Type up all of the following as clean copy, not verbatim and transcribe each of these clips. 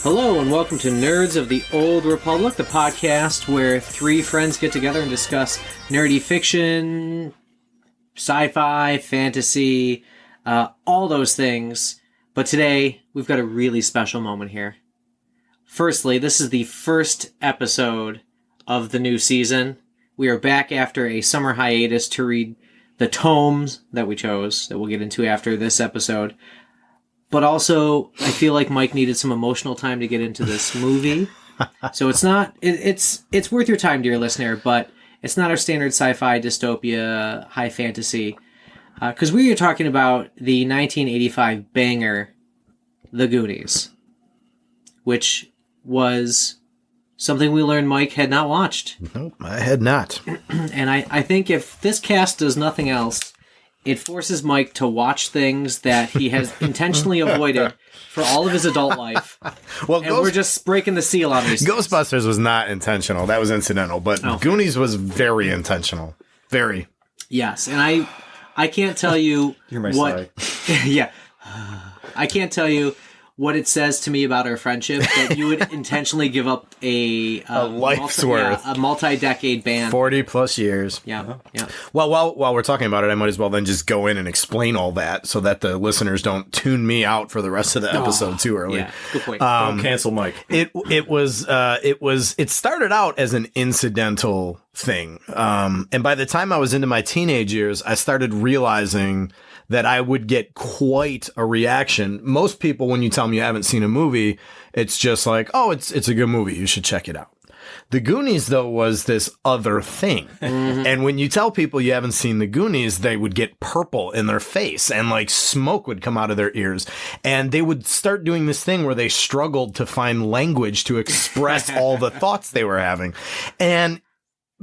Hello and welcome to Nerds of the Old Republic, the podcast where three friends get together and discuss nerdy fiction, sci-fi, fantasy, all those things. But today, we've got a really special moment here. Firstly, this is the first episode of the new season. We are back after a summer hiatus to read the tomes that we chose, that we'll get into after this episode. But also, I feel like Mike needed some emotional time to get into this movie. So it's not, it's worth your time, dear listener, but it's not our standard sci-fi, dystopia, high fantasy. Because we are talking about the 1985 banger, The Goonies, which was something we learned Mike had not watched. Nope, I had not. And I think if this cast does nothing else, it forces Mike to watch things that he has intentionally avoided for all of his adult life. Well, and we're just breaking the seal on these Ghostbusters things. was not intentional. That was incidental. But Goonies was very intentional. Very. Yes, and I can't tell you You're my what... Yeah. I can't tell you what it says to me about our friendship that you would intentionally give up a life's worth. A multi-decade band. 40 plus years. Yeah, yeah. Well, while we're talking about it, I might as well then just go in and explain all that so that the listeners don't tune me out for the rest of the episode too early. Yeah, good point. Don't cancel Mike. It started out as an incidental thing. And by the time I was into my teenage years, I started realizing that I would get quite a reaction. Most people, when you tell them you haven't seen a movie, it's just like, oh, it's a good movie. You should check it out. The Goonies, though, was this other thing. Mm-hmm. And when you tell people you haven't seen The Goonies, they would get purple in their face and like smoke would come out of their ears. And they would start doing this thing where they struggled to find language to express all the thoughts they were having. And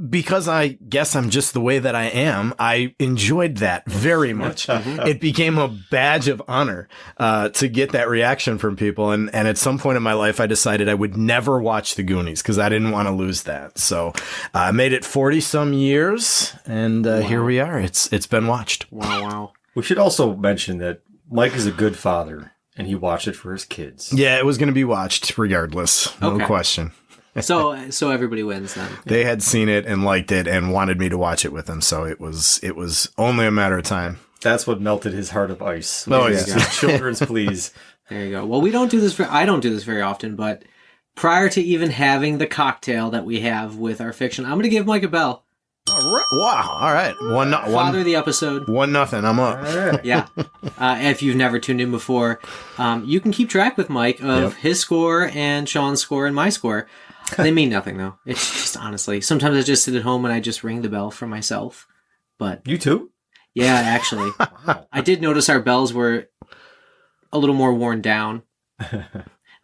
because I guess I'm just the way that I am, I enjoyed that very much. It became a badge of honor to get that reaction from people. And at some point in my life, I decided I would never watch The Goonies because I didn't want to lose that. So I made it 40-some years, and here we are. It's been watched. Wow. We should also mention that Mike is a good father, and he watched it for his kids. Yeah, it was going to be watched regardless. No question. So everybody wins then. They had seen it and liked it and wanted me to watch it with them, so it was only a matter of time. That's what melted his heart of ice. Oh, yeah. Children's please. There you go. Well, I don't do this very often, but prior to even having the cocktail that we have with our fiction, I'm going to give Mike a bell. Wow. All right. Father of the episode. 1-0. I'm up. Right. Yeah. If you've never tuned in before, you can keep track with Mike of his score and Sean's score and my score. They mean nothing, though. It's just, honestly, sometimes I just sit at home and I just ring the bell for myself. But You too? yeah, actually. Wow. I did notice our bells were a little more worn down. It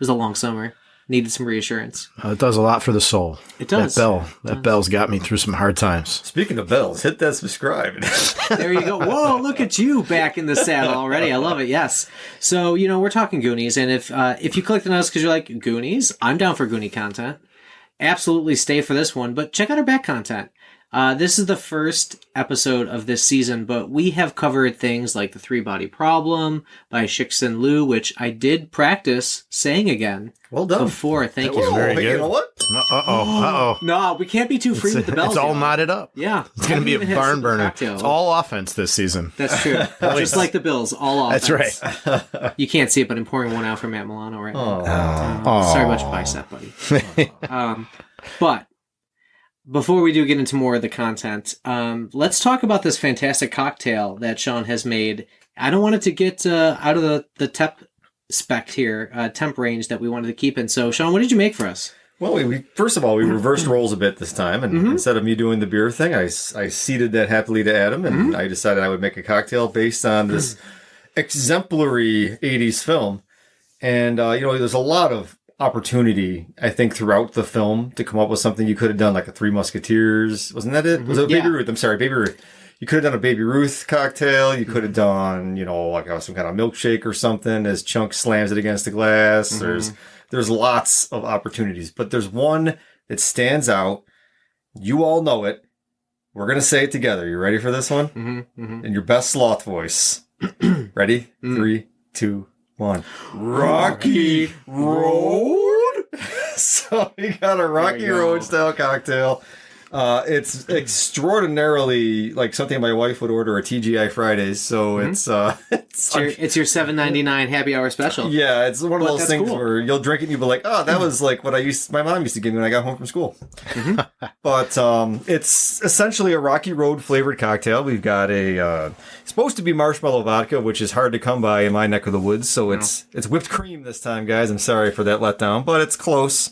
was a long summer. Needed some reassurance. It does a lot for the soul. It does. That bell's got me through some hard times. Speaking of bells, hit that subscribe. There you go. Whoa, look at you back in the saddle already. I love it. Yes. So, we're talking Goonies, and if you clicked on us because you're like, Goonies? I'm down for Goonie content. Absolutely stay for this one, but check out our back content. This is the first episode of this season, but we have covered things like The Three-Body Problem by Shixin Liu, which I did practice saying again. Well done. Before. Thank you. Very good. You know what? Uh-oh. No, we can't be too free with the bells. It's all y'all. knotted up. Yeah. It's going to be a barn burner. It's all offense this season. That's true. Just like the Bills, all offense. That's right. You can't see it, but I'm pouring one out for Matt Milano right now. Oh. Sorry about your bicep, buddy. But before we do get into more of the content, let's talk about this fantastic cocktail that Sean has made. I don't want it to get out of the temp spec here, temp range that we wanted to keep in. So, Sean, what did you make for us? Well, we first of all, we reversed roles a bit this time. And instead of me doing the beer thing, I ceded that happily to Adam. And I decided I would make a cocktail based on this exemplary 80s film. And, there's a lot of opportunity, I think, throughout the film to come up with something. You could have done like a Three Musketeers. Wasn't that it? Was it Baby Ruth? I'm sorry, Baby Ruth. You could have done a Baby Ruth cocktail. You could have done, like some kind of milkshake or something as Chunk slams it against the glass. There's lots of opportunities, but there's one that stands out. You all know it. We're going to say it together. You ready for this one? In your best Sloth voice. Ready? 3, 2, 1. Rocky Road. So we got a Rocky Road style cocktail. It's extraordinarily like something my wife would order at TGI Fridays. So it's your $7.99 happy hour special. Yeah, it's one of those things cool. where you'll drink it and you'll be like, oh, that was like what my mom used to give me when I got home from school. But it's essentially a Rocky Road flavored cocktail. We've got it's supposed to be marshmallow vodka, which is hard to come by in my neck of the woods. So it's whipped cream this time, guys. I'm sorry for that letdown, but it's close.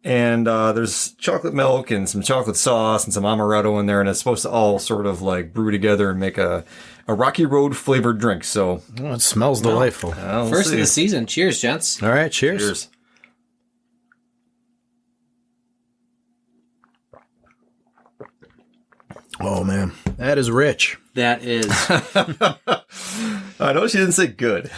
And there's chocolate milk and some chocolate sauce and some amaretto in there, and it's supposed to all sort of like brew together and make a Rocky Road flavored drink. So it smells delightful. First of the season. Cheers, gents. All right, cheers. Oh man, that is rich. That is. I know she didn't say good.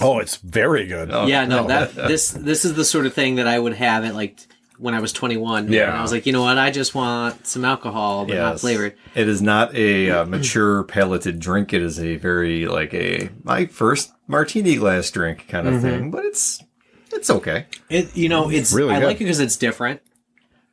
Oh, it's very good. Yeah, no, this is the sort of thing that I would have at like when I was 21. Yeah. And I was like, you know what? I just want some alcohol, but not flavored. It is not a mature palated drink. It is a very my first martini glass drink kind of thing, but it's okay. It's really I good. like it because it's different,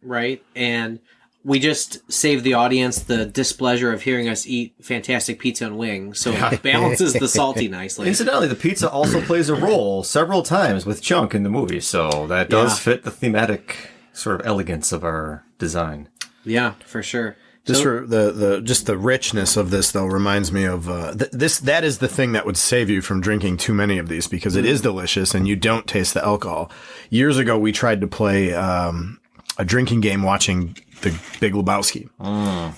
right? And we just save the audience the displeasure of hearing us eat fantastic pizza and wings, so it balances the salty nicely. Incidentally, the pizza also plays a role several times with Chunk in the movie, so that does fit the thematic sort of elegance of our design. Yeah, for sure. Just the richness of this though reminds me of that is the thing that would save you from drinking too many of these, because it is delicious and you don't taste the alcohol. Years ago, we tried to play a drinking game watching The Big Lebowski.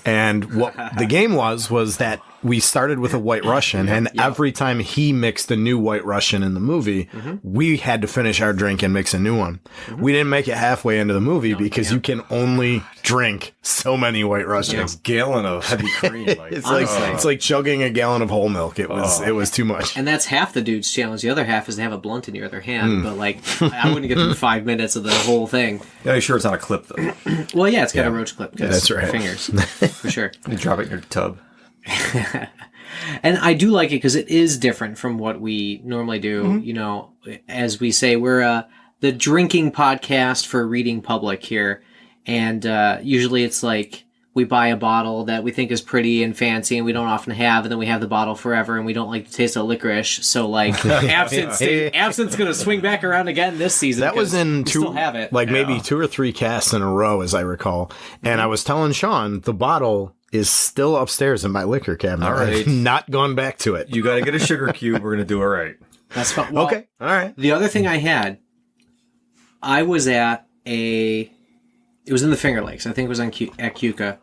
And what the game was that we started with a White Russian, and every time he mixed a new White Russian in the movie, we had to finish our drink and mix a new one. We didn't make it halfway into the movie because you can only drink so many White Russians. A gallon of heavy cream. It's like chugging a gallon of whole milk. It was too much. And that's half the dude's challenge. The other half is to have a blunt in your other hand. But like, I wouldn't get through 5 minutes of the whole thing. Yeah, you sure it's on a clip though? Well, yeah, it's got a roach clip. That's right. Fingers, for sure. You drop it in your tub. And I do like it because it is different from what we normally do. You know, as we say, we're the drinking podcast for reading public here. And usually it's like we buy a bottle that we think is pretty and fancy and we don't often have, and then we have the bottle forever and we don't like the taste of licorice. So like absinthe's going to swing back around again this season. That was in still have it. maybe 2 or 3 casts in a row, as I recall. And I was telling Sean, the bottle is still upstairs in my liquor cabinet. All right. I've not gone back to it. You got to get a sugar cube. We're going to do it right. That's fun. Well, okay. All right. The other thing I was at it was in the Finger Lakes. I think it was at Cuca.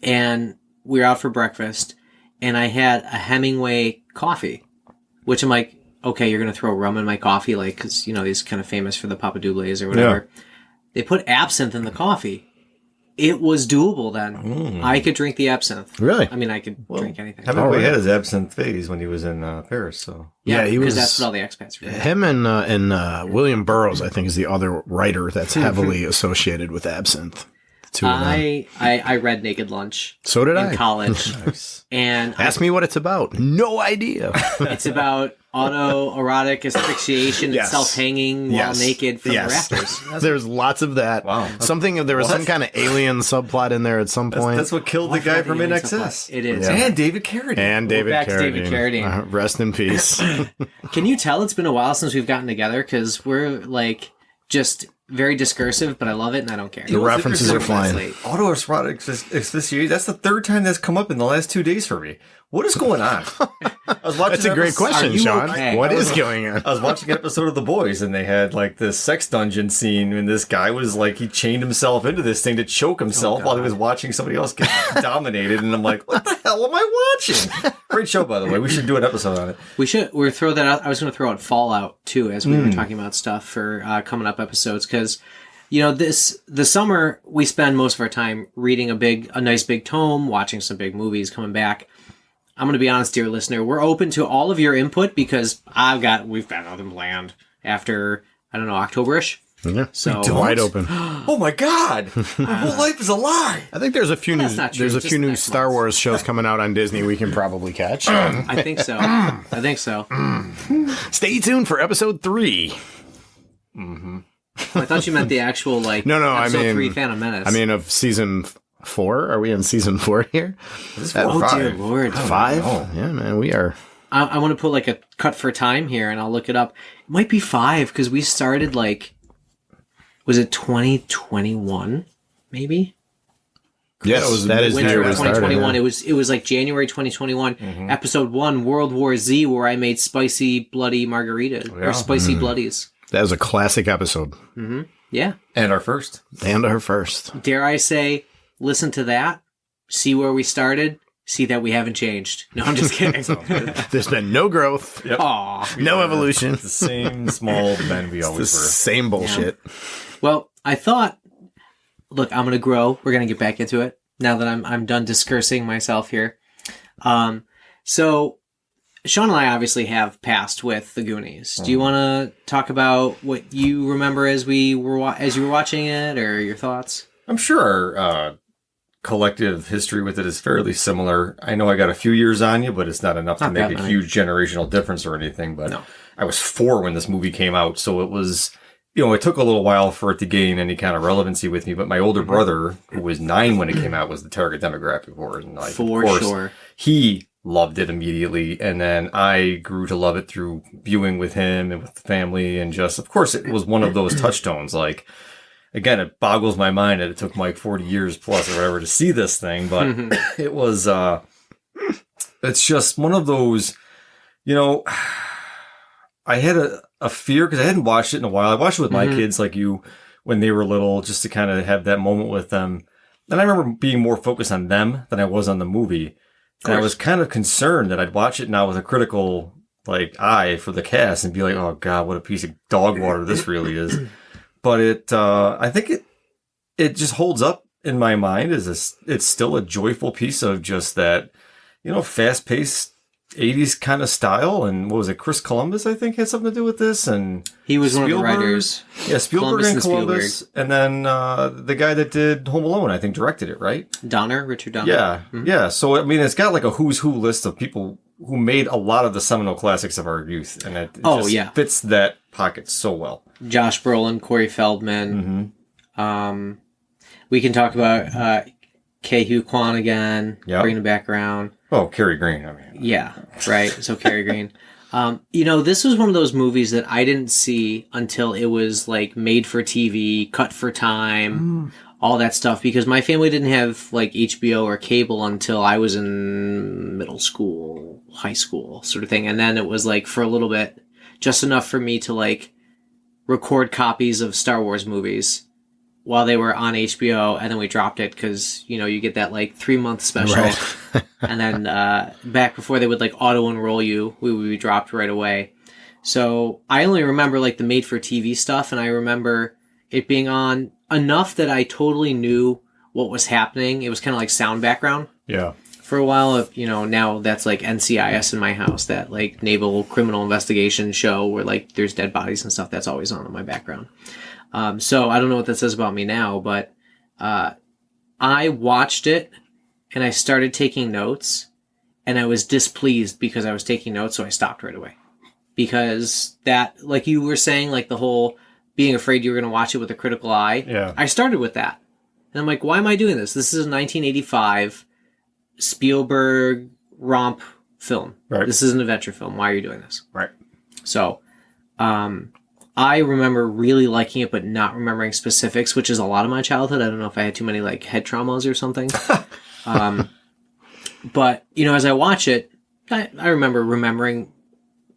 And we were out for breakfast, and I had a Hemingway coffee, which I'm like, okay, you're going to throw rum in my coffee, like, because, you know, he's kind of famous for the Papa Double's or whatever. Yeah. They put absinthe in the coffee. It was doable then. I could drink the absinthe. Really? I mean, I could drink anything. Hemingway had his absinthe phase when he was in Paris, so. Yeah, he because was. that's what all the expats were doing. Him and William Burroughs, I think, is the other writer that's heavily associated with absinthe. I read Naked Lunch. So did in college. Nice. And ask me what it's about. No idea. It's about autoerotic asphyxiation and self-hanging while naked from the rafters. There's lots of that. Wow. There was some kind of alien subplot in there at some point. That's what killed the guy from NXS. It is. Yeah. And David Carradine. Back to David Carradine. Rest in peace. Can you tell it's been a while since we've gotten together? Because we're like just very discursive, but I love it and I don't care. The references are flying. Autoerotic asphyxiation. That's the 3rd time that's come up in the last 2 days for me. What is going on? I was watching That's a great question, Sean. Okay? What is going on? I was watching an episode of The Boys, and they had like this sex dungeon scene, and this guy was like, he chained himself into this thing to choke himself while he was watching somebody else get dominated. And I'm like, what the hell am I watching? Great show, by the way. We should do an episode on it. We'll throw that out. I was going to throw out Fallout too, as we were talking about stuff for coming up episodes, because you know, the summer we spend most of our time reading a nice big tome, watching some big movies, coming back. I'm going to be honest, dear listener, we're open to all of your input because we've got nothing planned after, I don't know, October-ish. Yeah. So wide open. Oh my God. My whole life is a lie. I think there's a few new Star Wars shows coming out on Disney we can probably catch. I think so. Stay tuned for episode 3. I thought you meant the actual, like, No, episode 3 Phantom Menace. I mean, of season 4? Are we in season 4 here? Is this 4 or 5? Dear Lord. 5? Yeah, man, we are. I want to put, like, a cut for time here, and I'll look it up. It might be 5, because we started, like, was it 2021, maybe? Yes, that is Winter the of 2021. It was like January 2021, episode 1, World War Z, where I made spicy bloody margaritas or spicy bloodies. That was a classic episode. Yeah. And our first. And our first. Dare I say, listen to that, see where we started, see that we haven't changed. No, I'm just kidding. There's been no growth. Yep. Aw. No evolution. The same small men we The always were. same bullshit. Well, I thought, look, I'm going to grow. We're going to get back into it now that I'm done discursing myself here. So Sean and I obviously have passed with the Goonies. Do you want to talk about what you remember as you were watching it, or your thoughts? I'm sure our collective history with it is fairly similar. I know I got a few years on you, but it's not enough to Not make that a many. huge generational difference or anything. But No. I was 4 when this movie came out, so it was, it took a little while for it to gain any kind of relevancy with me. But my older brother, who was 9 when it came out, was the target demographic for it. And like, For of course, sure. he loved it immediately, and then I grew to love it through viewing with him and with the family, and just, of course, it was one of those touchstones. Like, again, it boggles my mind that it took Mike 40 years plus or whatever to see this thing, but it was, it's just one of those, I had a fear because I hadn't watched it in a while. I watched it with my kids, like you, when they were little, just to kind of have that moment with them. And I remember being more focused on them than I was on the movie. And I was kind of concerned that I'd watch it now with a critical eye for the cast and be like, oh God, what a piece of dog water this really is. But I think it just holds up in my mind it's still a joyful piece of just that, fast paced 80s kind of style. And what was it? Chris Columbus, I think, had something to do with this. And He was one of the Spielberg. writers. Yeah, Spielberg and Columbus Columbus. And then the guy that did Home Alone, I think, directed it, right? Richard Donner. Yeah, yeah. So, I mean, it's got like a who's who list of people who made a lot of the seminal classics of our youth. And it just fits that pocket so well. Josh Brolin, Corey Feldman. We can talk about Huy Quan again, bringing it back around. Oh, Kerri Green, I mean. Yeah, right. So Kerri Green. This was one of those movies that I didn't see until it was like made for TV, cut for time, all that stuff, because my family didn't have like HBO or cable until I was in middle school, high school sort of thing. And then it was like for a little bit, just enough for me to like record copies of Star Wars movies while they were on HBO, and then we dropped it because, you get that like 3-month special. Right. And then back before they would like auto enroll you, we would be dropped right away. So I only remember like the made for TV stuff, and I remember it being on enough that I totally knew what was happening. It was kind of like sound background. Yeah. For a while, now that's like NCIS in my house, that like naval criminal investigation show where like there's dead bodies and stuff. That's always on in my background. So I don't know what that says about me now, but I watched it and I started taking notes, and I was displeased because I was taking notes, so I stopped right away. Because that, like you were saying, like the whole being afraid you were going to watch it with a critical eye. Yeah. I started with that. And I'm like, why am I doing this? This is a 1985 Spielberg romp film. Right. This is an adventure film. Why are you doing this? Right. So, I remember really liking it, but not remembering specifics, which is a lot of my childhood. I don't know if I had too many like head traumas or something. But, as I watch it, I remember remembering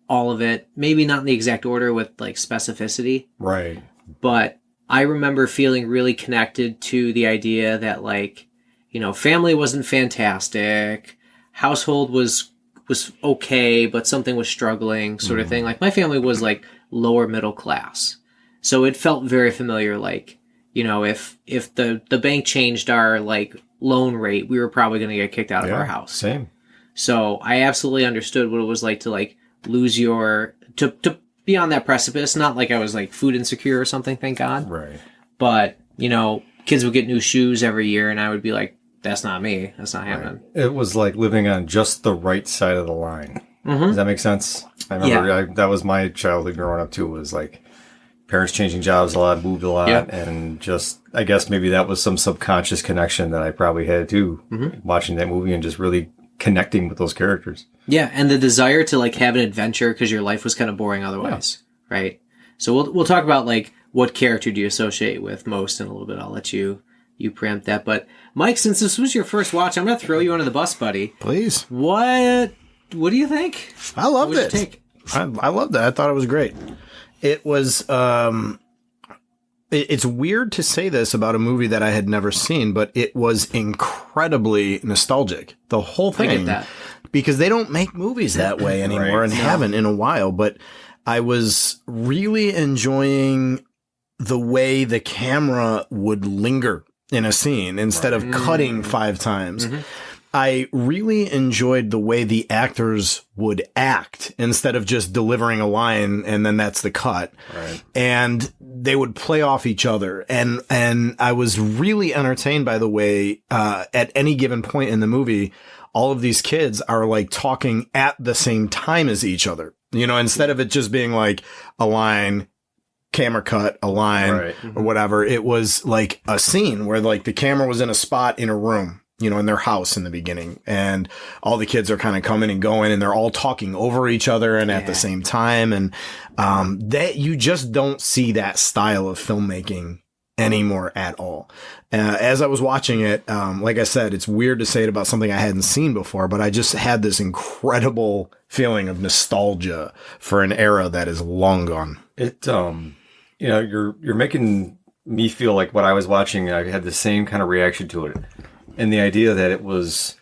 all of it, maybe not in the exact order with like specificity. Right. But I remember feeling really connected to the idea that like, family wasn't fantastic. Household was okay, but something was struggling sort of thing. Like my family was like lower middle class. So it felt very familiar. Like, if the bank changed our like loan rate, we were probably going to get kicked out of our house. Same. So I absolutely understood what it was like to like lose to be on that precipice. Not like I was like food insecure or something, thank God. Right. But, kids would get new shoes every year and I would be like, that's not me. That's not happening. It was like living on just the right side of the line. Does that make sense? I remember that was my childhood growing up too, was like, parents changing jobs a lot, moved a lot, Yeah. and just, I guess maybe that was some subconscious connection that I probably had too, watching that movie and just really connecting with those characters. Yeah, and the desire to like have an adventure because your life was kind of boring otherwise, right? So we'll talk about like what character do you associate with most in a little bit. I'll let you preempt that. But Mike, since this was your first watch, I'm going to throw you under the bus, buddy. Please. What do you think? I loved What'd it. you take? I loved it. I thought it was great. It was, it's weird to say this about a movie that I had never seen, but it was incredibly nostalgic. The whole thing. I get that. Because they don't make movies that way anymore and haven't in a while. But I was really enjoying the way the camera would linger in a scene instead of cutting 5 times. I really enjoyed the way the actors would act instead of just delivering a line and then that's the cut. Right. And they would play off each other. And I was really entertained by the way, at any given point in the movie, all of these kids are like talking at the same time as each other, you know, instead of it just being like a line, camera cut, a line or whatever. It was like a scene where like the camera was in a spot in a room, you know, in their house in the beginning, and all the kids are kind of coming and going and they're all talking over each other and at the same time. And, that you just don't see that style of filmmaking anymore at all. As I was watching it, like I said, it's weird to say it about something I hadn't seen before, but I just had this incredible feeling of nostalgia for an era that is long gone. It, you know, you're making me feel like what I was watching, I had the same kind of reaction to it. And the idea that it was,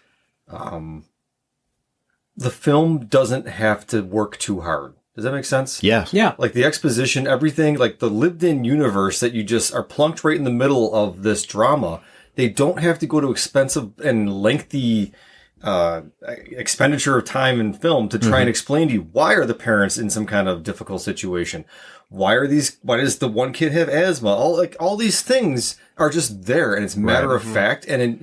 the film doesn't have to work too hard. Does that make sense? Yes. Yeah. Like the exposition, everything, like the lived-in universe that you just are plunked right in the middle of this drama. They don't have to go to expensive and lengthy expenditure of time in film to try and explain to you why are the parents in some kind of difficult situation. Why does the one kid have asthma? All these things are just there and it's matter of fact. And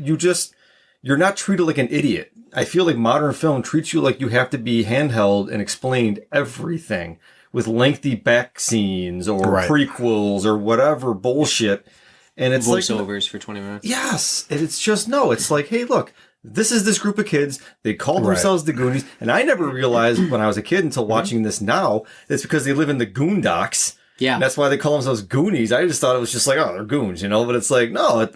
you're not treated like an idiot. I feel like modern film treats you like you have to be handheld and explained everything with lengthy back scenes or prequels or whatever bullshit. And it's voiceovers for 20 minutes. Yes. And it's just, no, it's like, hey, look, this is this group of kids. They call themselves the Goonies. And I never realized when I was a kid until watching this now, it's because they live in the Goondocks. Yeah. And that's why they call themselves Goonies. I just thought it was just like, oh, they're goons, you know, but it's like, no,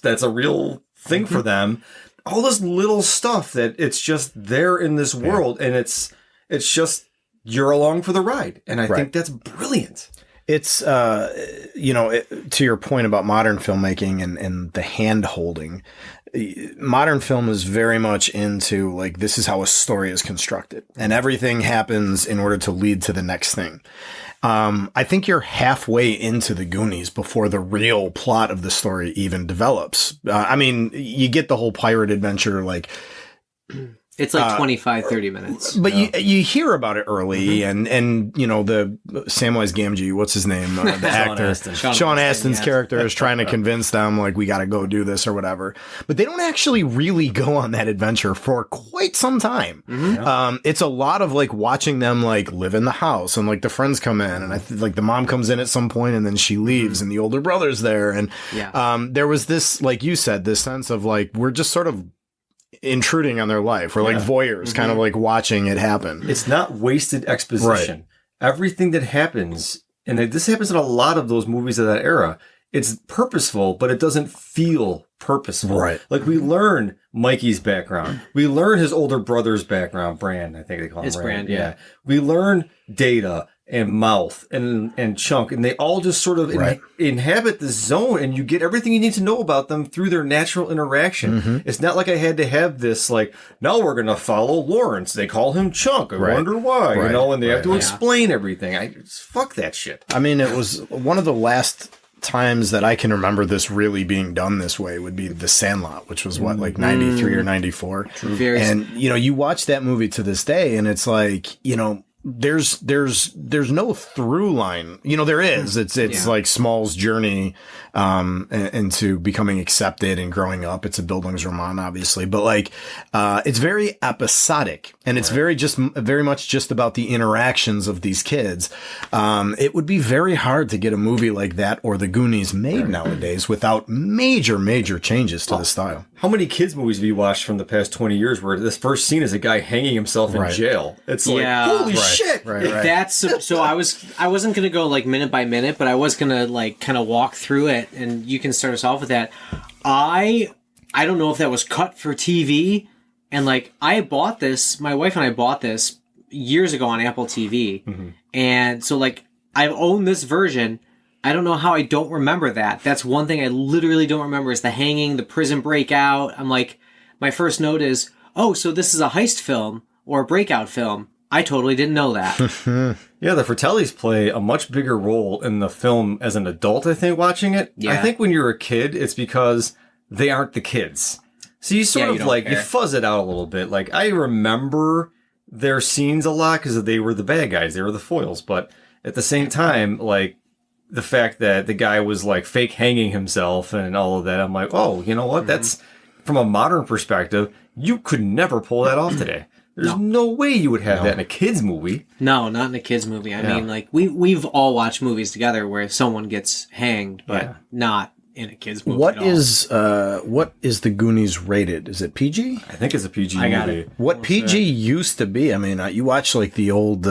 that's a real thing for them. All this little stuff that it's just there in this world. And it's just, you're along for the ride. And I think that's brilliant. It's, you know, to your point about modern filmmaking and the hand holding, modern film is very much into like, this is how a story is constructed and everything happens in order to lead to the next thing. I think you're halfway into the Goonies before the real plot of the story even develops. I mean, you get the whole pirate adventure, like, it's like 25, 30 minutes. But you hear about it early, and you know, the Samwise Gamgee, what's his name? The actor. Sean Astin's character is trying to convince them, like, we got to go do this or whatever. But they don't actually really go on that adventure for quite some time. It's a lot of, like, watching them, like, live in the house, and, like, the friends come in, and like, the mom comes in at some point, and then she leaves, and the older brother's there. And there was this, like you said, this sense of, like, we're just sort of intruding on their life. We're like voyeurs, kind of like watching it happen. It's not wasted exposition. Everything that happens, and this happens in a lot of those movies of that era, it's purposeful, but it doesn't feel purposeful. Like we learn Mikey's background. We learn his older brother's background, Brand, I think they call him Brand. Yeah. We learn Data and Mouth and Chunk, and they all just sort of inhabit the zone, and you get everything you need to know about them through their natural interaction. It's not like I had to have this, like, now we're going to follow Lawrence. They call him Chunk. I wonder why, you know, and they have to explain everything. Fuck that shit. I mean, it was one of the last times that I can remember this really being done this way would be The Sandlot, which was what, like 93 or 94. And, you know, you watch that movie to this day and it's like, you know, there's no through line. You know, there is. It's like Small's journey into becoming accepted and growing up. It's a Bildungsroman, obviously, but like it's very episodic, and it's very much just about the interactions of these kids. It would be very hard to get a movie like that or The Goonies made nowadays without major changes to the style. How many kids movies have you watched from the past 20 years where this first scene is a guy hanging himself in jail? It's like, holy shit! Right. That's so. I wasn't gonna go like minute by minute, but I was gonna like kind of walk through it, and you can start us off with that. I don't know if that was cut for TV, and like I bought this. My wife and I bought this years ago on Apple TV, and so like I've owned this version. I don't know how I don't remember that. That's one thing I literally don't remember is the hanging, the prison breakout. I'm like, my first note is, oh, so this is a heist film or a breakout film. I totally didn't know that. Yeah, the Fratellis play a much bigger role in the film as an adult, I think, watching it. Yeah. I think when you're a kid, it's because they aren't the kids. So you sort of like, you fuzz it out a little bit. Like, I remember their scenes a lot because they were the bad guys. They were the foils. But at the same time, like, the fact that the guy was like fake hanging himself and all of that, I'm like, oh, you know what? That's from a modern perspective, you could never pull that off today. There's no way you would have that in a kid's movie. No, not in a kid's movie. I mean, like we've all watched movies together where someone gets hanged, but not in a kid's movie. What is the Goonies rated? Is it PG? I think it's a PG I got movie. it. What PG used to be? I mean, you watch like the old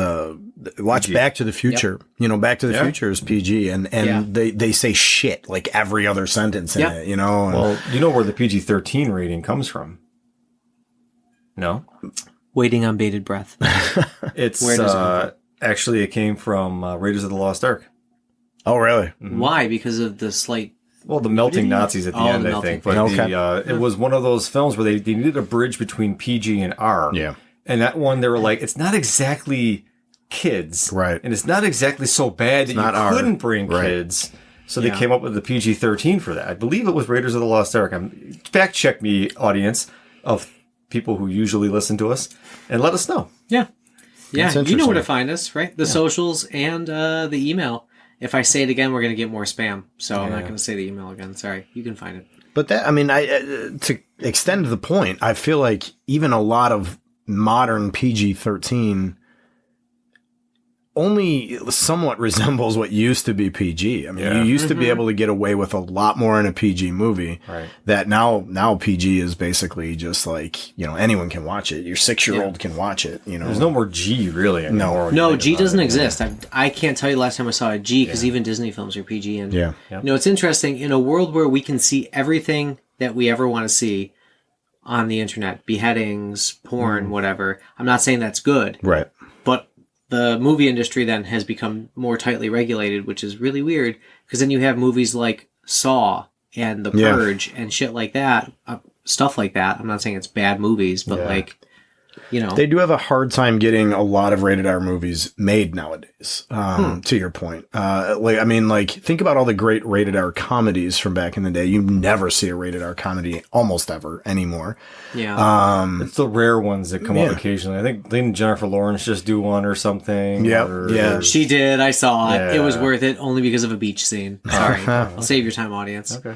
watch PG. Back to the Future. Yep. You know, Back to the Future is PG, and they say shit like every other sentence in it. You know. Well, you know where the PG-13 rating comes from? No. Waiting on bated breath. It's actually it came from Raiders of the Lost Ark. Oh, really? Mm-hmm. Why? Because of the slight. Well, the melting Nazis at the end, I think. But it was one of those films where they needed a bridge between PG and R. Yeah. And that one, they were like, it's not exactly kids. Right. And it's not exactly so bad that you couldn't bring kids. So they came up with the PG-13 for that. I believe it was Raiders of the Lost Ark. Fact check me, audience, of people who usually listen to us, and let us know. Yeah. You know where to find us, right? The socials and the email. If I say it again, we're going to get more spam. So I'm not going to say the email again. Sorry. You can find it. But that, I mean, to extend the point, I feel like even a lot of modern PG-13 only somewhat resembles what used to be PG. I mean, you used to be able to get away with a lot more in a PG movie. Right. That now PG is basically just like, you know, anyone can watch it. Your 6-year-old can watch it. You know, there's no more G really anymore. No, G doesn't exist. I can't tell you last time I saw a G because even Disney films are PG. And you know, it's interesting in a world where we can see everything that we ever want to see on the internet, beheadings, porn, whatever. I'm not saying that's good. Right. But the movie industry then has become more tightly regulated, which is really weird because then you have movies like Saw and The Purge and shit like that, stuff like that. I'm not saying it's bad movies, but like, you know. They do have a hard time getting a lot of rated R movies made nowadays, to your point. Think about all the great rated R comedies from back in the day. You never see a rated R comedy almost ever anymore. Yeah. It's the rare ones that come up occasionally. I think didn't Jennifer Lawrence just do one or something? Yeah. She did. I saw it. It was worth it only because of a beach scene. Sorry. I'll save your time, audience. Okay.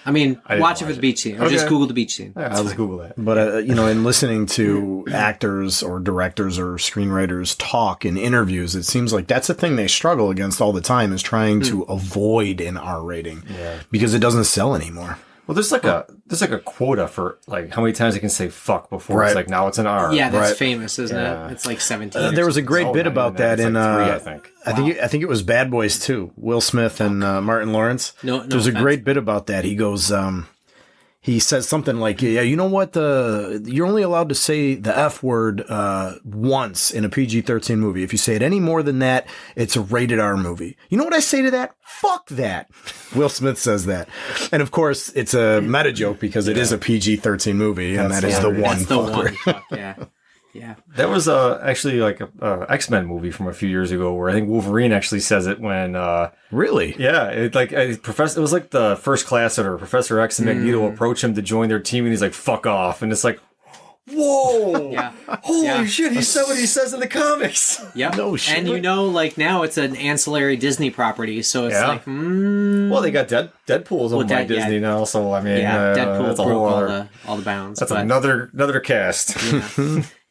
I mean, watch it for the beach scene. Or just Google the beach scene. Yeah, I'll just Google that. But, you know, in listening to actors or directors or screenwriters talk in interviews, it seems like that's the thing they struggle against all the time is trying to avoid an R rating because it doesn't sell anymore. Well, there's like a quota for like how many times you can say fuck before it's like now it's an R. Yeah, that's famous, isn't it? It's like 17. There was a great bit about that in like 3, I think. I think it was Bad Boys 2. Will Smith and Martin Lawrence. There's a great bit about that. He goes, he says something like, yeah, you know what? You're only allowed to say the F word once in a PG-13 movie. If you say it any more than that, it's a rated R movie. You know what I say to that? Fuck that. Will Smith says that. And of course, it's a meta joke because it is a PG-13 movie, and that is the one fuck. Yeah. That was actually like a X-Men movie from a few years ago where I think Wolverine actually says it when really? Yeah, it was like the First Class or Professor X and Magneto approach him to join their team and he's like fuck off and it's like whoa, Yeah. holy shit, he said what he says in the comics. Yep. No shit. And like now it's an ancillary Disney property, so it's like, Well, they got Deadpool's owned by Disney now, so I mean, Deadpool that's a broke whole all the bounds. That's another cast.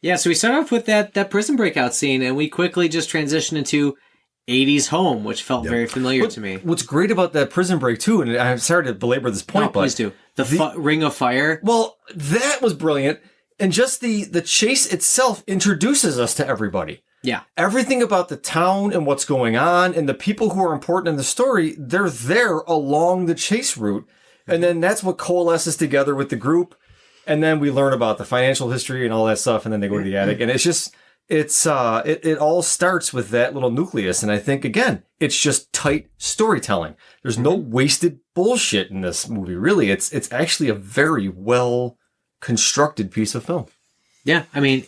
Yeah, so we start off with that prison breakout scene, and we quickly just transition into 80s home, which felt very familiar to me. What's great about that prison break, too, and I'm sorry to belabor this point, but... please do. The Ring of Fire. Well, that was brilliant. And just the chase itself introduces us to everybody. Yeah. Everything about the town and what's going on and the people who are important in the story, they're there along the chase route. And then that's what coalesces together with the group. And then we learn about the financial history and all that stuff. And then they go to the attic. And it's just... it all starts with that little nucleus. And I think, again, it's just tight storytelling. There's no wasted bullshit in this movie. Really, it's actually a very well constructed piece of film. Yeah, I mean,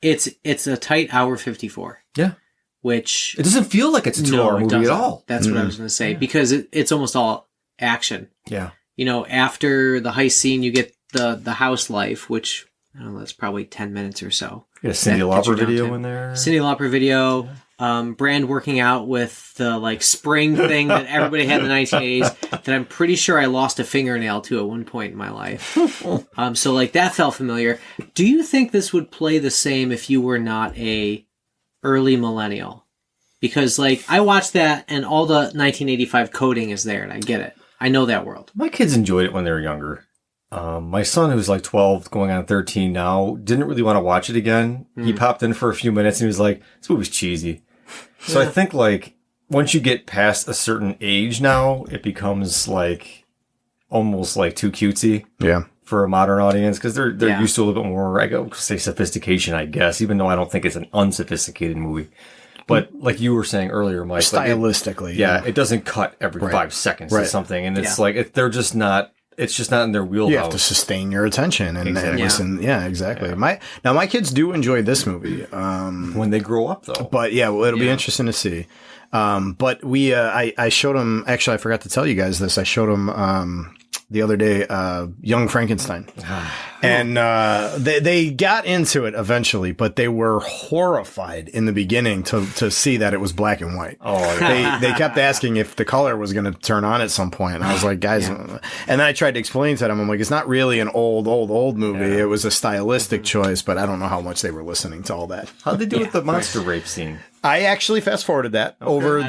it's a tight hour 54. Yeah. Which... It doesn't feel like it's a 2-hour movie at all. That's what I was going to say. Because it's almost all action. Yeah. After the heist scene, you get the house life, which... I don't know, that's probably 10 minutes or so. Yeah, Cyndi Lauper video in there. Cyndi Lauper video. Brand working out with the spring thing that everybody had in the 1980s that I'm pretty sure I lost a fingernail to at one point in my life. So that felt familiar. Do you think this would play the same if you were not a early millennial? Because I watched that and all the 1985 coding is there and I get it. I know that world. My kids enjoyed it when they were younger. My son, who's 12, going on 13 now, didn't really want to watch it again. He popped in for a few minutes and he was like, this movie's cheesy. So I think once you get past a certain age now, it becomes almost too cutesy. Yeah. For a modern audience, because they're used to a little bit more, I go say sophistication, I guess, even though I don't think it's an unsophisticated movie. But like you were saying earlier, Mike, stylistically, it doesn't cut every 5 seconds or something, and it's they're just not. It's just not in their wheelhouse. You have to sustain your attention and listen. Yeah, exactly. Yeah. My kids do enjoy this movie when they grow up, though. But it'll be interesting to see. But I showed them. Actually, I forgot to tell you guys this. I showed them the other day, Young Frankenstein, and they got into it eventually, but they were horrified in the beginning to see that it was black and white. Oh, they kept asking if the color was going to turn on at some point, and I was like, guys, and then I tried to explain to them, I'm like, it's not really an old movie. Yeah. It was a stylistic choice, but I don't know how much they were listening to all that. How'd they do with the monster rape scene? I actually fast forwarded that over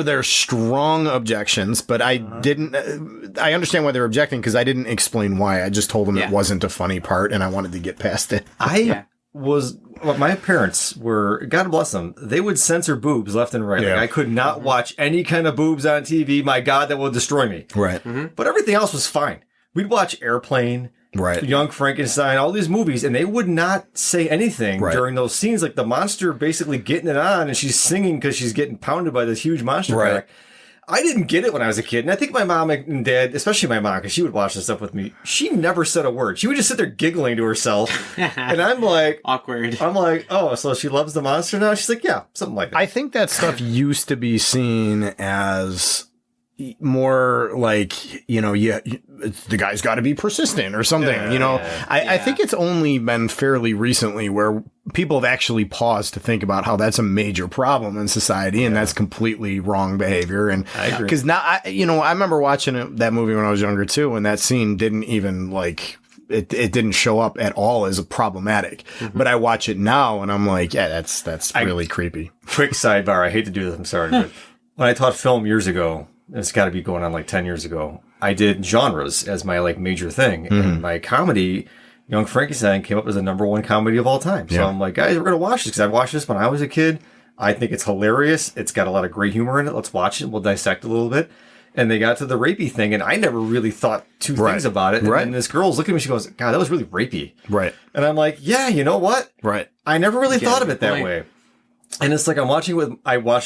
their strong objections, but I didn't. I understand why they're objecting because I didn't explain why. I just told them it wasn't a funny part, and I wanted to get past it. My parents were, God bless them, they would censor boobs left and right. Yeah. I could not watch any kind of boobs on TV. My God, that will destroy me. Right. But everything else was fine. We'd watch Airplane. Right. Young Frankenstein, all these movies, and they would not say anything during those scenes. Like the monster basically getting it on, and she's singing because she's getting pounded by this huge monster pack. I didn't get it when I was a kid, and I think my mom and dad, especially my mom, because she would watch this stuff with me, she never said a word. She would just sit there giggling to herself, and I'm like... Awkward. I'm like, oh, so she loves the monster now? She's like, yeah, something like that. I think that stuff used to be seen as... more like, the guy's got to be persistent or something, I think it's only been fairly recently where people have actually paused to think about how that's a major problem in society and that's completely wrong behavior. And I agree. Because now, I remember watching that movie when I was younger too, and that scene didn't even it didn't show up at all as a problematic, but I watch it now and I'm like, yeah, that's really creepy. Quick sidebar. I hate to do this. I'm sorry. But when I taught film years ago, it's got to be going on 10 years ago, I did genres as my major thing. And my comedy, Young Frankenstein, came up as the #1 comedy of all time. So I'm like, guys, we're going to watch this because I watched this when I was a kid. I think it's hilarious. It's got a lot of great humor in it. Let's watch it. We'll dissect a little bit. And they got to the rapey thing, and I never really thought two things about it. And then this girl's looking at me, she goes, God, that was really rapey. Right. And I'm like, yeah, you know what? Right. I never really thought of it that way. And it's like I watched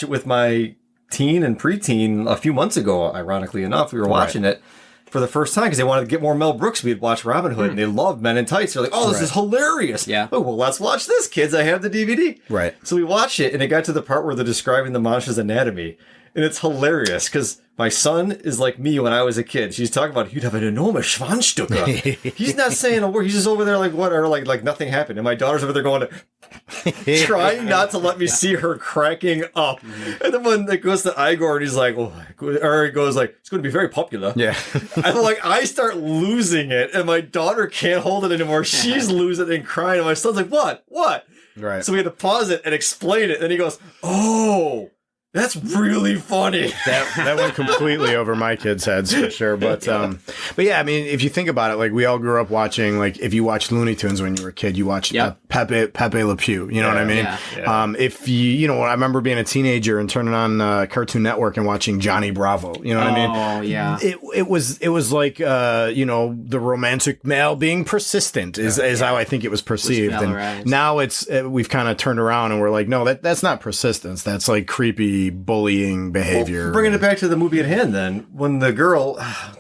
it with my teen and preteen a few months ago, ironically enough. We were watching it for the first time because they wanted to get more Mel Brooks. We had watched Robin Hood and they loved Men in Tights. They're like, oh, this is hilarious. Yeah. Oh, well, let's watch this, kids. I have the DVD. Right. So we watched it and it got to the part where they're describing the monster's anatomy. And it's hilarious because my son is like me when I was a kid. She's talking about you'd have an enormous Schwanzstücke. He's not saying a word. He's just over there like whatever, like nothing happened. And my daughter's over there going trying not to let me see her cracking up. And then when it goes to Igor and he's like, or he goes like, it's going to be very popular. Yeah. And like I start losing it, and my daughter can't hold it anymore. She's losing it and crying. And my son's like, what? Right. So we had to pause it and explain it. And he goes, oh. That's really funny. That went completely over my kids' heads for sure. But yeah, I mean, if you think about it, like we all grew up watching, like if you watched Looney Tunes when you were a kid, you watched Pepe Le Pew. You know what I mean? Yeah. If I remember being a teenager and turning on Cartoon Network and watching Johnny Bravo. You know what I mean? Oh yeah. It was like the romantic male being persistent is how I think it was perceived. And now we've kind of turned around and we're like, no, that's not persistence. That's like creepy bullying behavior. Well, bringing it back to the movie at hand, then when the girl,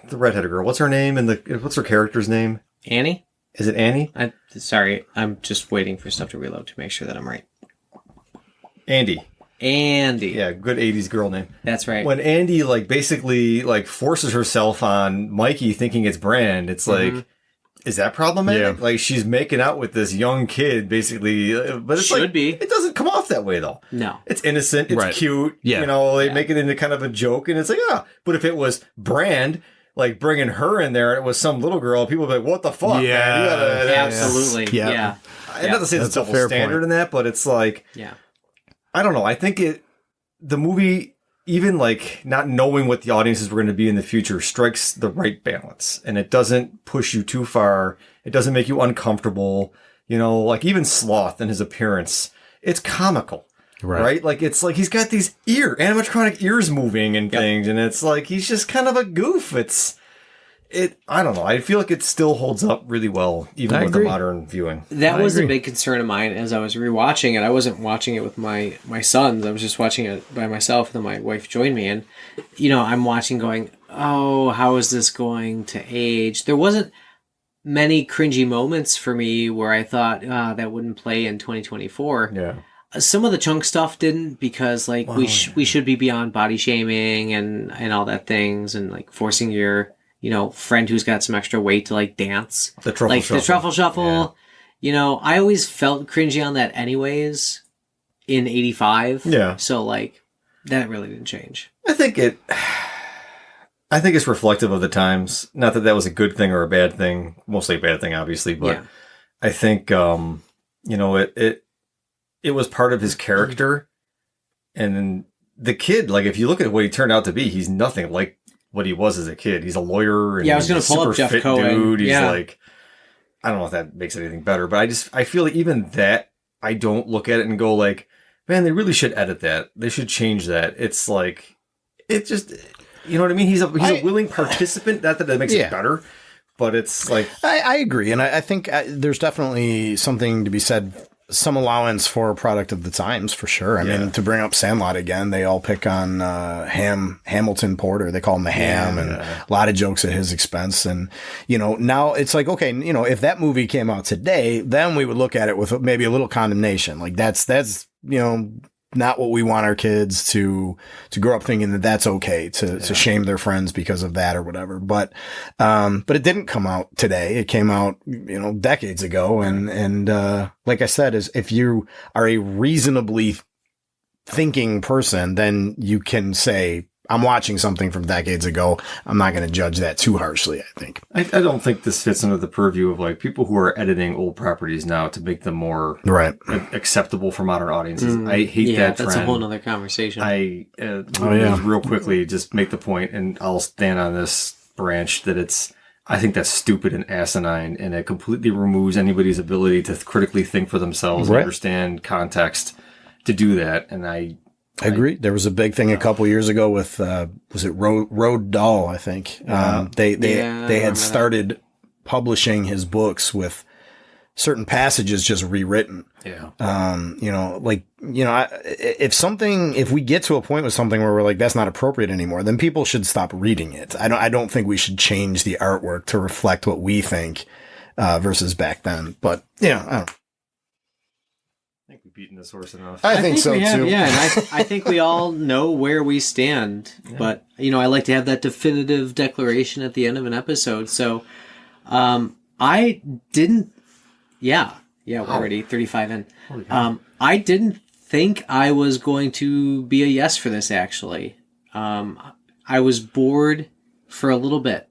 the redheaded girl, what's her name and what's her character's name? Annie? Is it Annie? Sorry, I'm just waiting for stuff to reload to make sure that I'm right. Andy. Yeah, good 80s girl name. That's right. When Andy basically forces herself on Mikey thinking it's Brand, it's like, is that problematic? Yeah. Like she's making out with this young kid, basically, but it's Should be. It doesn't come off that way though. No, it's innocent. It's cute. Yeah. They make it into kind of a joke, and it's like, But if it was Brand, like bringing her in there, and it was some little girl, people would be like, "What the fuck?" Yeah, man? absolutely. Yeah. Not to say it's a double standard point in that, but it's like, I don't know. I think the movie, even not knowing what the audiences were going to be in the future, strikes the right balance, and it doesn't push you too far. It doesn't make you uncomfortable. Even Sloth and his appearance, it's comical, right? Like it's like he's got these animatronic ears moving and things, and it's like he's just kind of a goof. I don't know. I feel like it still holds up really well, even with the modern viewing. That was a big concern of mine as I was rewatching it. I wasn't watching it with my sons. I was just watching it by myself, and then my wife joined me. And, I'm watching going, oh, how is this going to age? There wasn't many cringy moments for me where I thought, that wouldn't play in 2024. Yeah. Some of the chunk stuff didn't because, we should be beyond body shaming and all that things and, forcing your... friend who's got some extra weight to dance. The truffle shuffle. The truffle shuffle. Yeah. I always felt cringy on that anyways in 85. Yeah. So that really didn't change. I think it's reflective of the times. Not that was a good thing or a bad thing. Mostly a bad thing, obviously, but I think, it was part of his character. And the kid, if you look at what he turned out to be, he's nothing like what he was as a kid. He's a lawyer. And I was going to pull up Jeff Cohen. Dude. He's I don't know if that makes it anything better, but I feel like even that, I don't look at it and go man, they really should edit that. They should change that. It's it just, you know what I mean? He's a willing participant. Not that makes it better, but it's I agree. And I think there's definitely something to be said, some allowance for a product of the times, for sure. I mean, to bring up Sandlot again, they all pick on Hamilton Porter. They call him the Ham, and a lot of jokes at his expense. And, now it's okay, if that movie came out today, then we would look at it with maybe a little condemnation. That's not what we want our kids to grow up thinking that that's okay to shame their friends because of that or whatever. But it didn't come out today. It came out, decades ago. And like I said, is if you are a reasonably thinking person, then you can say, I'm watching something from decades ago. I'm not going to judge that too harshly, I think. I don't think this fits under the purview of people who are editing old properties now to make them more acceptable for modern audiences. I hate that trend. That's a whole nother conversation. Real quickly, just make the point, and I'll stand on this branch, that I think that's stupid and asinine, and it completely removes anybody's ability to critically think for themselves and understand context to do that. And I agree. There was a big thing a couple years ago with, was it Roald Dahl, I think. They had started publishing his books with certain passages just rewritten. Yeah. If we get to a point with something where we're that's not appropriate anymore, then people should stop reading it. I don't think we should change the artwork to reflect what we think, versus back then. But, I don't know. I think we we've beaten this horse enough. I think so we have, too. yeah, and I think we all know where we stand. Yeah. But I like to have that definitive declaration at the end of an episode. So, I didn't. Yeah, we're already 35 in. I didn't think I was going to be a yes for this. Actually, I was bored for a little bit,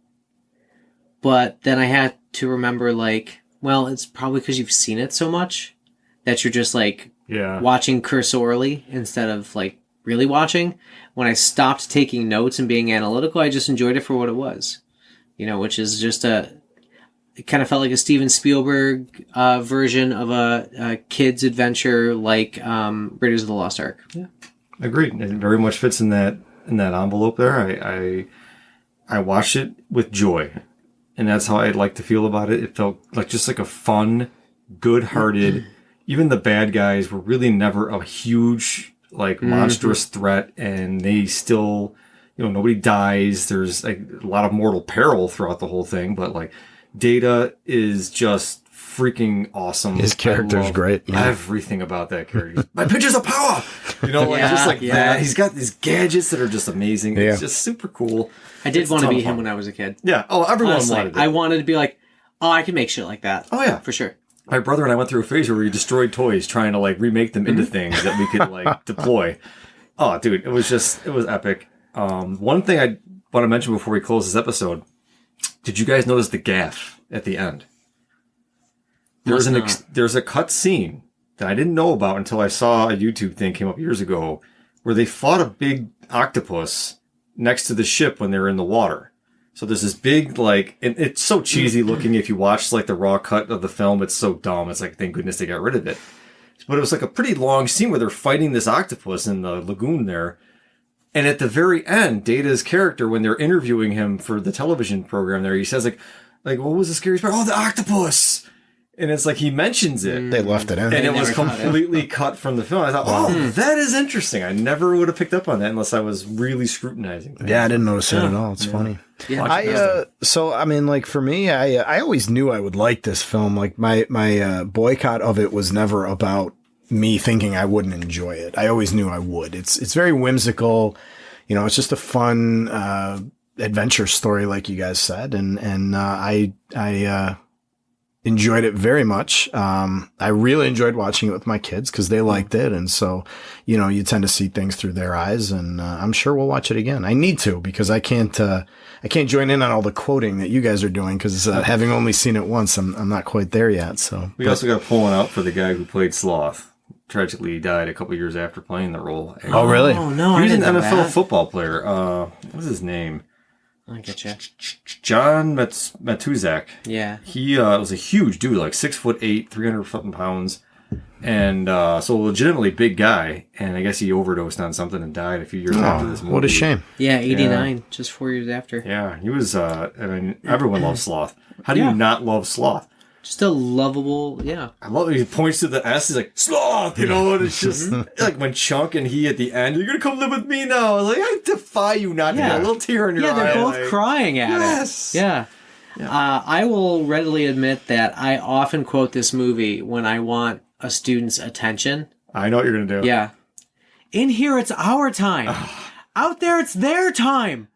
but then I had to remember, like, well, it's probably because you've seen it so much that you're just like watching cursorily instead of like really watching. When I stopped taking notes and being analytical, I just enjoyed it for what it was, which is just it kind of felt like a Steven Spielberg version of a kid's adventure, like Raiders of the Lost Ark. Yeah, agreed. It very much fits in that envelope there. I watched it with joy, and that's how I'd like to feel about it. It felt like just like a fun, good-hearted. Even the bad guys were really never a huge, like, monstrous threat, and they still, nobody dies. There's like a lot of mortal peril throughout the whole thing, but like Data is just freaking awesome. His character's great. Yeah. Everything about that character. My pitches of power! Just like that. He's got these gadgets that are just amazing. Yeah. It's just super cool. I did want to be him when I was a kid. Yeah. Oh, everyone wanted it. I wanted to be like, I can make shit like that. Oh, yeah. For sure. My brother and I went through a phase where we destroyed toys trying to like remake them into things that we could like deploy. Oh, dude, it was epic. One thing I want to mention before we close this episode. Did you guys notice the gaff at the end? There's a cut scene that I didn't know about until I saw a YouTube thing came up years ago where they fought a big octopus next to the ship when they were in the water. So there's this big, like, and it's so cheesy looking. If you watch like the raw cut of the film, it's so dumb. It's like, thank goodness they got rid of it. But it was like a pretty long scene where they're fighting this octopus in the lagoon there. And at the very end, Data's character, when they're interviewing him for the television program there, he says like, what was the scariest part? Oh, the octopus! And it's like he mentions it. They left it in. And it was completely cut from the film. I thought, that is interesting. I never would have picked up on that unless I was really scrutinizing things. Yeah, I didn't notice it at all. It's funny. Yeah. So, I mean, like, for me, I always knew I would like this film. Like, my boycott of it was never about me thinking I wouldn't enjoy it. I always knew I would. It's very whimsical. It's just a fun adventure story, like you guys said, and I enjoyed it very much. I really enjoyed watching it with my kids because they liked it, and so you tend to see things through their eyes, and I'm sure we'll watch it again. I need to because I can't join in on all the quoting that you guys are doing because having only seen it once, I'm not quite there yet. So we also got to pull one out for the guy who played Sloth. Tragically died a couple years after playing the role. And oh, really? Oh, no, he was an NFL football player. What was his name? I get you. John Matuzak. Yeah. He was a huge dude, like 6'8", 300 something pounds. And so legitimately big guy. And I guess he overdosed on something and died a few years after this movie. What a shame. Yeah, 89, just 4 years after. Yeah, he was, everyone loves Sloth. How do you not love Sloth? Just a lovable, I love it. He points to the S. He's like, Sloth, and it's just like when Chunk and he at the end, you're going to come live with me now. I was like, I defy you not to get a little tear in your eye. Yeah, they're both crying at it. Yeah. I will readily admit that I often quote this movie when I want a student's attention. I know what you're going to do. Yeah. In here, it's our time. Out there, it's their time.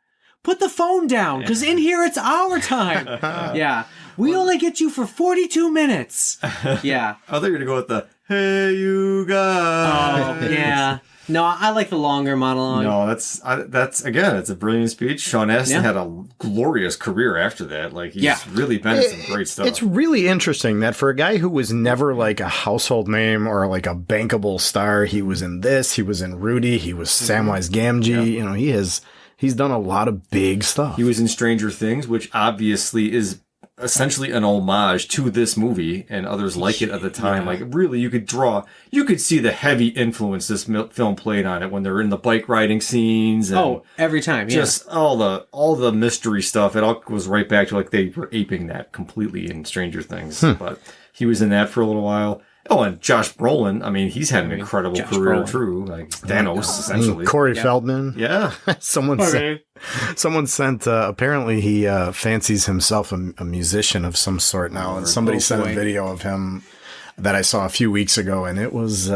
Put the phone down, because in here, it's our time. Yeah. We only get you for 42 minutes. Yeah. I thought you were going to go with the, hey, you guys. Oh, yeah. No, I like the longer monologue. No, that's again, it's a brilliant speech. Sean Astin had a glorious career after that. Like, he's really been in some great stuff. It's really interesting that for a guy who was never like a household name or like a bankable star, he was in this, he was in Rudy, he was Samwise Gamgee. He's done a lot of big stuff. He was in Stranger Things, which obviously is essentially an homage to this movie and others like it at the time. Like, really, you could see the heavy influence this film played on it when they're in the bike riding scenes. And every time. Just all the mystery stuff. It all goes right back to like they were aping that completely in Stranger Things. But he was in that for a little while. Oh, and Josh Brolin. I mean, he's had an incredible career too. Like Thanos, essentially. Corey Feldman. Yeah. Someone sent, apparently he fancies himself a musician of some sort now. And somebody sent a video of him that I saw a few weeks ago, and it was.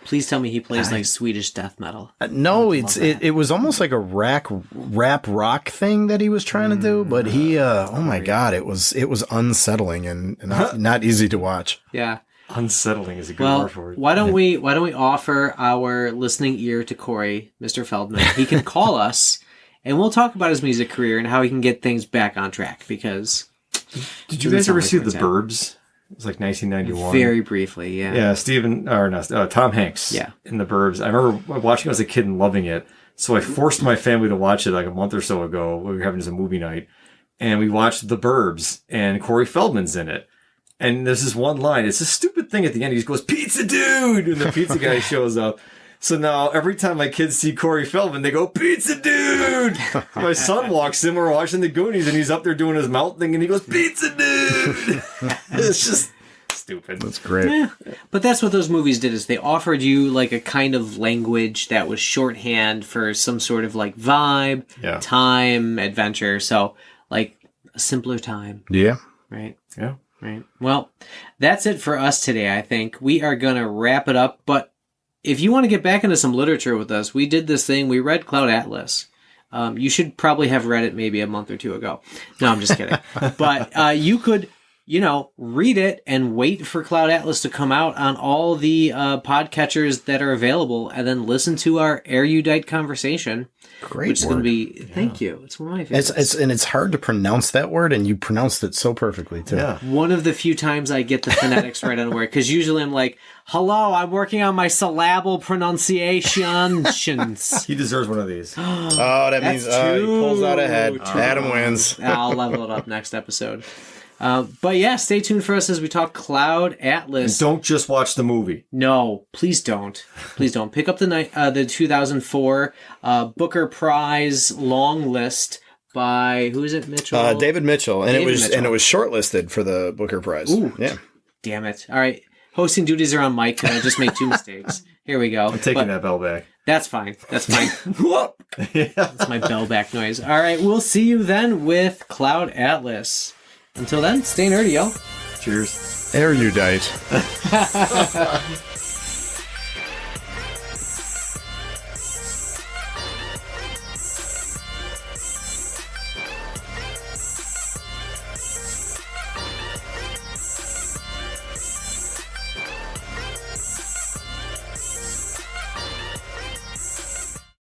Please tell me he plays like Swedish death metal. No, it was almost like a rap rock thing that he was trying to do, but he oh my god, it was unsettling and not easy to watch. Yeah. Unsettling is a good word for it. Why don't we offer our listening ear to Corey, Mr. Feldman? He can call us and we'll talk about his music career and how he can get things back on track because did you guys ever see The Burbs? It was like 1991. Very briefly, yeah. Yeah, Tom Hanks. Yeah. In The Burbs. I remember watching it as a kid and loving it. So I forced my family to watch it like a month or so ago. We were having just a movie night. And we watched The Burbs. And Corey Feldman's in it. And there's this one line. It's a stupid thing at the end. He just goes, "Pizza dude!" And the pizza guy shows up. So now every time my kids see Corey Feldman, they go, "Pizza dude!" My son walks in, we're watching the Goonies, and he's up there doing his mouth thing, and he goes, "Pizza dude!" It's just stupid. That's great. Yeah. But that's what those movies did, is they offered you like a kind of language that was shorthand for some sort of like vibe, time, adventure. So like a simpler time. Yeah. Right? Yeah. Right. Well, that's it for us today, I think. We are going to wrap it up, but if you want to get back into some literature with us, we did this thing. We read Cloud Atlas. You should probably have read it maybe a month or two ago. No, I'm just kidding. But you could, read it and wait for Cloud Atlas to come out on all the podcatchers that are available and then listen to our erudite conversation. Great which is going to be, thank you. It's one of my favorites. It's hard to pronounce that word, and you pronounced it so perfectly, too. Yeah. One of the few times I get the phonetics right on a word, because usually I'm like, hello, I'm working on my syllable pronunciations. He deserves one of these. Oh, that means he pulls out ahead. Adam wins. I'll level it up next episode. But yeah, stay tuned for us as we talk Cloud Atlas. And don't just watch the movie. No, please don't. Please don't. Pick up the 2004 Booker Prize long list by, who is it, Mitchell? David Mitchell. And David it was Mitchell. And it was shortlisted for the Booker Prize. Ooh. Yeah. Damn it. All right. Hosting duties are on Mike, and I just made 2 mistakes. Here we go. I'm taking that bell back. That's fine. That's fine. That's my bell back noise. All right. We'll see you then with Cloud Atlas. Until then, stay nerdy, y'all. Cheers. Erudite.